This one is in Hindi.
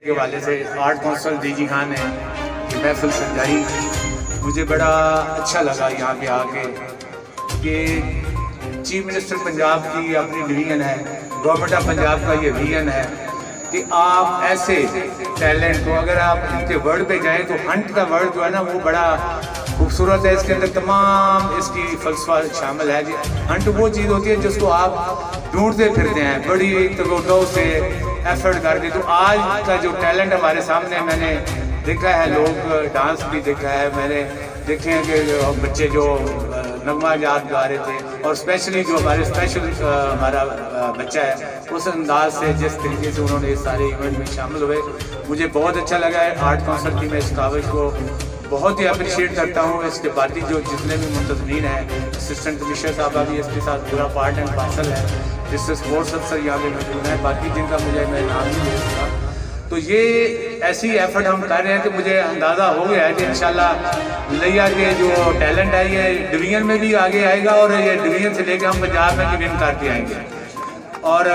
के वाले से आर्ट कौंसल डीजी खान ने ये महफिल सजाई। मुझे बड़ा अच्छा लगा यहाँ पे आके कि चीफ मिनिस्टर पंजाब की अपनी डिवीजन है, गवर्नमेंट ऑफ पंजाब का ये विजन है कि आप ऐसे टैलेंट को अगर आप इनके वर्ड पे जाएं तो हंट का वर्ड जो है ना वो बड़ा खूबसूरत है। इसके अंदर तमाम इसकी फलसफा शामिल है। हंट वो चीज़ होती है जिसको आप ढूंढते फिरते हैं बड़ी तगोटों से एफर्ट करके। तो आज का जो टैलेंट हमारे सामने मैंने देखा है, लोग डांस भी देखा है, मैंने देखे हैं कि बच्चे जो नगमा याद गा रहे थे और स्पेशली जो हमारे हमारा बच्चा है उस अंदाज से जिस तरीके से उन्होंने इस सारे इवेंट में शामिल हुए मुझे बहुत अच्छा लगा है। आर्ट कौंसल की मैं इस काविश को बहुत ही अप्रिशिएट करता हूँ। इसके बाकी जो जितने भी मुंतजमीन हैं, असिस्टेंट कमिश्नर साहबा भी इसके साथ पूरा पार्ट एंड पार्सल है, जिससे स्पोर्ट्स अफसर यहाँ पे मौजूद हैं, बाकी जिनका मुझे मैं नाम नहीं ले सकता। तो ये ऐसी एफर्ट हम कर रहे हैं कि मुझे अंदाज़ा हो गया है कि इंशाल्लाह लिया के जो टैलेंट है ये डिवीजन में भी आगे आएगा और ये डिवीजन से लेकर हम पंजाब में भी विन करके आएंगे। और